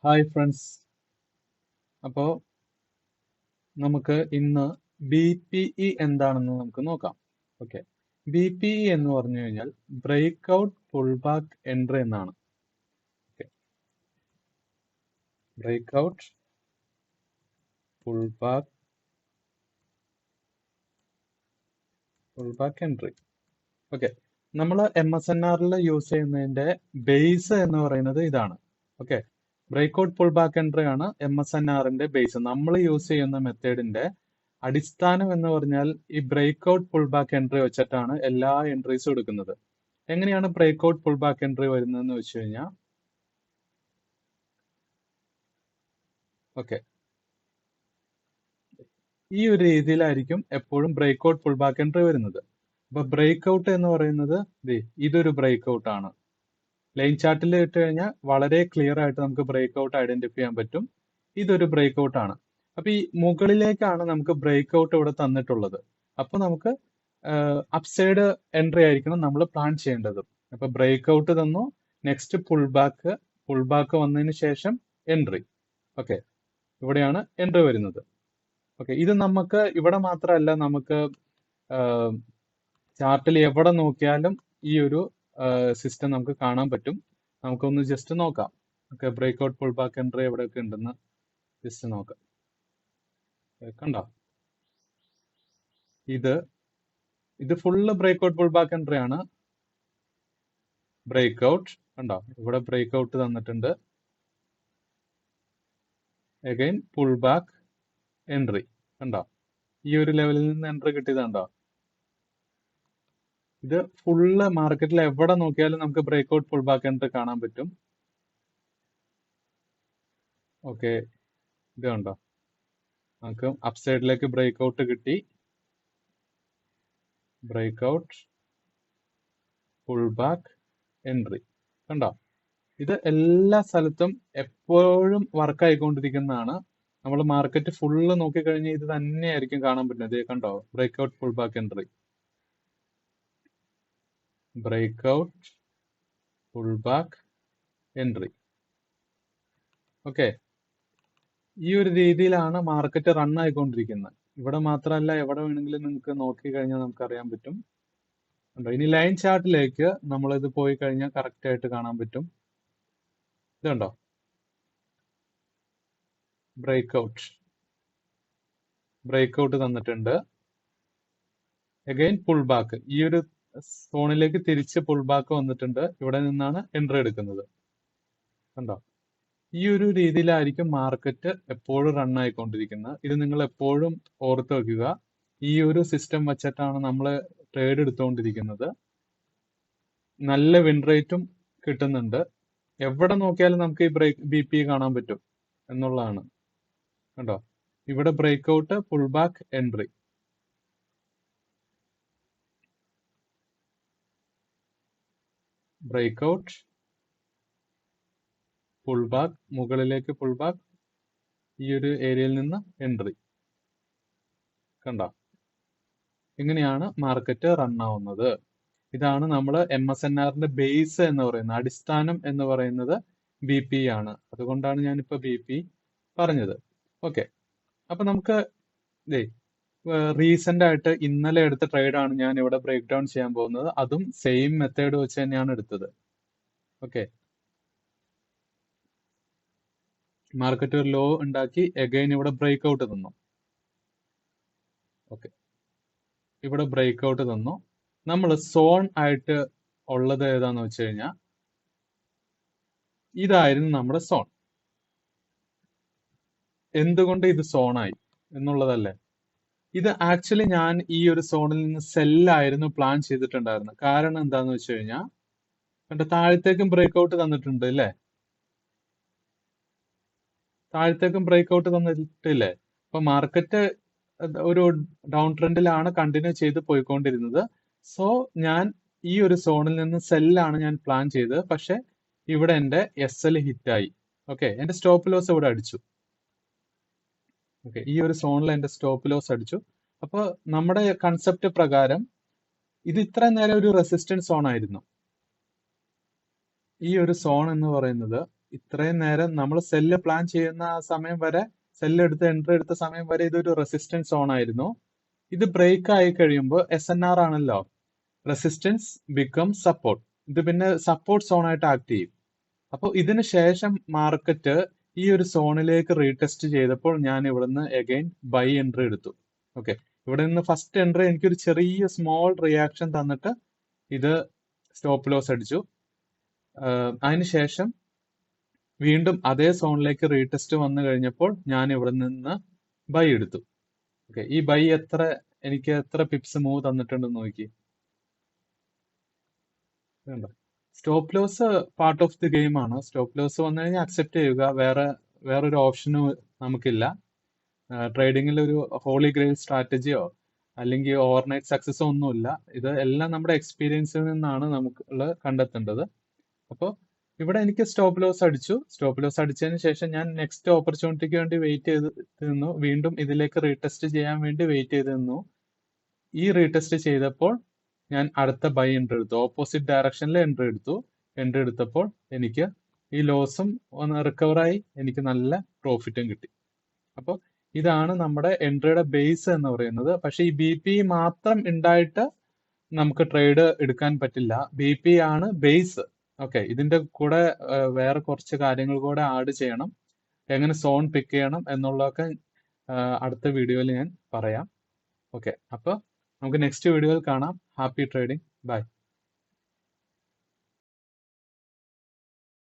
Hi friends. അപ്പോൾ നമുക്ക് ഇന്ന് BPE എന്താണെന്ന് നമുക്ക് നോക്കാം. ഓക്കെ, BPE എന്ന് പറഞ്ഞു കഴിഞ്ഞാൽ break out pull back entry എന്നാണ്. Okay, break out pull back entry. Okay, നമ്മൾ MSNRൽ യൂസ് ചെയ്യുന്നതിന്റെ ബേസ് എന്ന് പറയുന്നത് ഇതാണ്. Okay, break out pull back entry ആണ് MSNRന്റെ ബേസ്. നമ്മൾ യൂസ് ചെയ്യുന്ന മെത്തേഡിന്റെ അടിസ്ഥാനം എന്ന് പറഞ്ഞാൽ ഈ break out pull back entry വെച്ചിട്ടാണ് എല്ലാ എൻട്രീസും എടുക്കുന്നത്. എങ്ങനെയാണ് break out pull back entry വരുന്നതെന്ന് വെച്ച് കഴിഞ്ഞാൽ, ഓക്കെ, ഈ ഒരു രീതിയിലായിരിക്കും എപ്പോഴും break out pull back entry വരുന്നത്. അപ്പൊ ബ്രേക്ക് ഔട്ട് എന്ന് പറയുന്നത് ഇതൊരു ബ്രേക്ക് ഔട്ട് ആണ്. ലൈൻ ചാർട്ടിൽ ഇട്ട് കഴിഞ്ഞാൽ വളരെ ക്ലിയർ ആയിട്ട് നമുക്ക് ബ്രേക്ക് ഔട്ട് ഐഡന്റിഫൈ ചെയ്യാൻ പറ്റും. ഇതൊരു ബ്രേക്ക് ഔട്ട് ആണ്. അപ്പൊ ഈ മുകളിലേക്കാണ് നമുക്ക് ബ്രേക്ക് ഔട്ട് ഇവിടെ തന്നിട്ടുള്ളത്. അപ്പൊ നമുക്ക് അപ്സൈഡ് എൻട്രി ആയിരിക്കണം നമ്മൾ പ്ലാൻ ചെയ്യേണ്ടത്. അപ്പൊ ബ്രേക്ക് ഔട്ട് തന്നു, നെക്സ്റ്റ് പുൾ ബാക്ക് വന്നതിന് ശേഷം എൻട്രി. ഓക്കെ, ഇവിടെയാണ് എൻട്രി വരുന്നത്. ഓക്കെ, ഇത് നമുക്ക് ഇവിടെ മാത്രമല്ല, നമുക്ക് ചാർട്ടിൽ എവിടെ നോക്കിയാലും ഈ ഒരു സിസ്റ്റം നമുക്ക് കാണാൻ പറ്റും. നമുക്കൊന്ന് ജസ്റ്റ് നോക്കാം. Okay, break out pull back entry എവിടെയൊക്കെ ഉണ്ടെന്ന് ജസ്റ്റ് നോക്കാം. കണ്ടോ, ഇത് full break out pull back entry ആണ്. ബ്രേക്ക് ഔട്ട് കണ്ടോ, ഇവിടെ ബ്രേക്ക് ഔട്ട് തന്നിട്ടുണ്ട്. അഗൈൻ പുൾ ബാക്ക് എൻട്രി കണ്ടോ, ഈ ഒരു ലെവലിൽ നിന്ന് എൻട്രി കിട്ടിയതുണ്ടോ. ഇത് ഫുള്ള് മാർക്കറ്റിൽ എവിടെ നോക്കിയാലും നമുക്ക് break out pull back entry കാണാൻ പറ്റും. ഓക്കെ, ഇത് കണ്ടോ, നമുക്ക് അപ്സൈഡിലേക്ക് ബ്രേക്ക് ഔട്ട് കിട്ടി. Break out pull back entry കണ്ടോ, ഇത് എല്ലാ സ്ഥലത്തും എപ്പോഴും വർക്ക് ആയിക്കൊണ്ടിരിക്കുന്നതാണ്. നമ്മൾ മാർക്കറ്റ് ഫുള്ള് നോക്കിക്കഴിഞ്ഞാൽ ഇത് തന്നെയായിരിക്കും കാണാൻ പറ്റുന്നത്. കണ്ടോ, break out pull back entry, break out pull back entry. Okay, ഈ ഒരു രീതിയിലാണ് മാർക്കറ്റ് റൺ ആയിക്കൊണ്ടിരിക്കുന്നത്. ഇവിടെ മാത്രമല്ല, എവിടെ വേണമെങ്കിലും നിങ്ങൾക്ക് നോക്കി കഴിഞ്ഞാൽ നമുക്ക് അറിയാൻ പറ്റും. കണ്ടോ, ഇനി ലൈൻ ചാർട്ടിലേക്ക് നമ്മളിത് പോയി കഴിഞ്ഞാൽ കറക്റ്റ് ആയിട്ട് കാണാൻ പറ്റും. ഇതുണ്ടോ, ബ്രേക്ക് ഔട്ട് തന്നിട്ടുണ്ട്. അഗൈൻ പുൾ ബാക്ക്, ഈ ഒരു സോണിലേക്ക് തിരിച്ച് പുൾ ബാക്ക് വന്നിട്ടുണ്ട്. ഇവിടെ നിന്നാണ് എൻട്രി എടുക്കുന്നത്. കണ്ടോ, ഈ ഒരു രീതിയിലായിരിക്കും മാർക്കറ്റ് എപ്പോഴും റൺ ആയിക്കൊണ്ടിരിക്കുന്നത്. ഇത് നിങ്ങൾ എപ്പോഴും ഓർത്ത് വെക്കുക. ഈ ഒരു സിസ്റ്റം വെച്ചിട്ടാണ് നമ്മൾ ട്രേഡ് എടുത്തുകൊണ്ടിരിക്കുന്നത്. നല്ല വിൻ റേറ്റും കിട്ടുന്നുണ്ട്. എവിടെ നോക്കിയാലും നമുക്ക് ഈ BPE കാണാൻ പറ്റും എന്നുള്ളതാണ്. കണ്ടോ, ഇവിടെ break out pull back entry, break out pull back, മുകളിലേക്ക് പുൾ ബാക്ക്, ഈ ഒരു ഏരിയയിൽ നിന്ന് എൻട്രി. കണ്ടോ, ഇങ്ങനെയാണ് മാർക്കറ്റ് റൺ ആവുന്നത്. ഇതാണ് നമ്മൾ MSNRന്റെ ബേസ് എന്ന് പറയുന്നത്, അടിസ്ഥാനം എന്ന് പറയുന്നത് BPE ആണ്. അതുകൊണ്ടാണ് ഞാനിപ്പോ BPE പറഞ്ഞത്. ഓക്കെ, അപ്പൊ നമുക്ക് റീസെന്റ് ആയിട്ട് ഇന്നലെ എടുത്ത ട്രേഡ് ആണ് ഞാൻ ഇവിടെ ബ്രേക്ക് ഡൗൺ ചെയ്യാൻ പോകുന്നത്. അതും സെയിം മെത്തേഡ് വെച്ച് തന്നെയാണ് എടുത്തത്. ഓക്കെ, മാർക്കറ്റ് ഒരു ലോ ഉണ്ടാക്കി അഗൈൻ ഇവിടെ ബ്രേക്ക് ഔട്ട് തന്നു. ഓക്കെ, ഇവിടെ ബ്രേക്ക് ഔട്ട് തന്നു. നമ്മൾ സോൺ ആയിട്ട് ഉള്ളത് ഏതാന്ന് വെച്ച് കഴിഞ്ഞാൽ ഇതായിരുന്നു നമ്മുടെ സോൺ. എന്തുകൊണ്ട് ഇത് സോണായി എന്നുള്ളതല്ലേ. ഇത് ആക്ച്വലി ഞാൻ ഈ ഒരു സോണിൽ നിന്ന് സെല്ലായിരുന്നു പ്ലാൻ ചെയ്തിട്ടുണ്ടായിരുന്നത്. കാരണം എന്താന്ന് വെച്ച് കഴിഞ്ഞാൽ കണ്ട, താഴത്തേക്കും ബ്രേക്ക് ഔട്ട് തന്നിട്ടുണ്ട് അല്ലേ, താഴത്തേക്കും ബ്രേക്ക് ഔട്ട് തന്നിട്ടില്ലേ. അപ്പൊ മാർക്കറ്റ് ഒരു ഡൗൺ ട്രെൻഡിലാണ് കണ്ടിന്യൂ ചെയ്ത് പോയിക്കൊണ്ടിരുന്നത്. സോ ഞാൻ ഈ ഒരു സോണിൽ നിന്ന് സെല്ലാണ് ഞാൻ പ്ലാൻ ചെയ്തത്. പക്ഷെ ഇവിടെ എന്റെ SL ഹിറ്റായി. ഓക്കെ, എന്റെ സ്റ്റോപ്പ് ലോസ് ഇവിടെ അടിച്ചു. ഓക്കെ, ഈ ഒരു സോണിൽ എന്റെ സ്റ്റോപ്പ് ലോസ് അടിച്ചു. അപ്പൊ നമ്മുടെ കൺസെപ്റ്റ് പ്രകാരം ഇത് ഇത്ര നേരം ഒരു റെസിസ്റ്റൻസ് സോൺ ആയിരുന്നു. ഈ ഒരു സോൺ എന്ന് പറയുന്നത് ഇത്രയും നേരം നമ്മൾ സെല്ല് പ്ലാൻ ചെയ്യുന്ന ആ സമയം വരെ, സെല്ല് എടുത്ത് എൻട്രി എടുത്ത സമയം വരെ ഇതൊരു റെസിസ്റ്റൻസ് സോൺ ആയിരുന്നു. ഇത് ബ്രേക്ക് ആയി കഴിയുമ്പോൾ SNR ആണല്ലോ, റെസിസ്റ്റൻസ് ബിക്കം സപ്പോർട്ട്. ഇത് പിന്നെ സപ്പോർട്ട് സോൺ ആയിട്ട് ആക്ട് ചെയ്യും. അപ്പോൾ ഇതിന് ശേഷം മാർക്കറ്റ് ഈ ഒരു സോണിലേക്ക് റീടെസ്റ്റ് ചെയ്തപ്പോൾ ഞാൻ ഇവിടുന്ന് അഗൈൻ ബൈ എൻട്രി എടുത്തു. ഓക്കെ, ഇവിടെ നിന്ന് ഫസ്റ്റ് എൻട്രി എനിക്കൊരു ചെറിയ സ്മോൾ റിയാക്ഷൻ തന്നിട്ട് ഇത് സ്റ്റോപ്പ് ലോസ് അടിച്ചു. അതിനുശേഷം വീണ്ടും അതേ സോണിലേക്ക് റീടെസ്റ്റ് വന്നു കഴിഞ്ഞപ്പോൾ ഞാൻ ഇവിടെ നിന്ന് ബൈ എടുത്തു. ഓക്കെ, ഈ ബൈ എനിക്ക് എത്ര പിപ്സ് മൂവ് തന്നിട്ടുണ്ടെന്ന് നോക്കി. Stop loss part of the game ആണ്. സ്റ്റോപ്പ് ലോസ് വന്നു കഴിഞ്ഞാൽ അക്സെപ്റ്റ് ചെയ്യുക, വേറൊരു ഓപ്ഷനും നമുക്കില്ല. ട്രേഡിങ്ങിൽ ഒരു ഹോളി ഗ്രെയിൽ സ്ട്രാറ്റജിയോ അല്ലെങ്കിൽ ഓവർനൈറ്റ് സക്സസോ ഒന്നുമില്ല. ഇത് എല്ലാം നമ്മുടെ എക്സ്പീരിയൻസിൽ നിന്നാണ് നമുക്ക് കണ്ടെത്തേണ്ടത്. അപ്പോൾ ഇവിടെ എനിക്ക് സ്റ്റോപ്പ് ലോസ് അടിച്ചു. സ്റ്റോപ്പ് ലോസ് അടിച്ചതിന് ശേഷം ഞാൻ നെക്സ്റ്റ് ഓപ്പർച്യൂണിറ്റിക്ക് വേണ്ടി വെയിറ്റ് ചെയ്ത് നിന്നു. വീണ്ടും ഇതിലേക്ക് റീടെസ്റ്റ് ചെയ്യാൻ വേണ്ടി വെയിറ്റ് ചെയ്ത് നിന്നു. ഈ റീടെസ്റ്റ് ചെയ്തപ്പോൾ ഞാൻ അടുത്ത ബൈ എൻട്രി എടുത്തു. ഓപ്പോസിറ്റ് ഡയറക്ഷനിൽ എൻട്രി എടുത്തു. എൻട്രി എടുത്തപ്പോൾ എനിക്ക് ഈ ലോസും ഒന്ന് റിക്കവറായി, എനിക്ക് നല്ല പ്രോഫിറ്റും കിട്ടി. അപ്പോൾ ഇതാണ് നമ്മുടെ എൻട്രിയുടെ ബേസ് എന്ന് പറയുന്നത്. പക്ഷെ ഈ BP മാത്രം ഉണ്ടായിട്ട് നമുക്ക് ട്രേഡ് എടുക്കാൻ പറ്റില്ല. BP ആണ് ബേസ്. ഓക്കെ, ഇതിന്റെ കൂടെ വേറെ കുറച്ച് കാര്യങ്ങൾ കൂടെ ആഡ് ചെയ്യണം. എങ്ങനെ സോൺ പിക്ക് ചെയ്യണം എന്നുള്ളതൊക്കെ അടുത്ത വീഡിയോയിൽ ഞാൻ പറയാം. ഓക്കെ, അപ്പോൾ നമുക്ക് നെക്സ്റ്റ് വീഡിയോയിൽ കാണാം. Happy trading. ബൈ.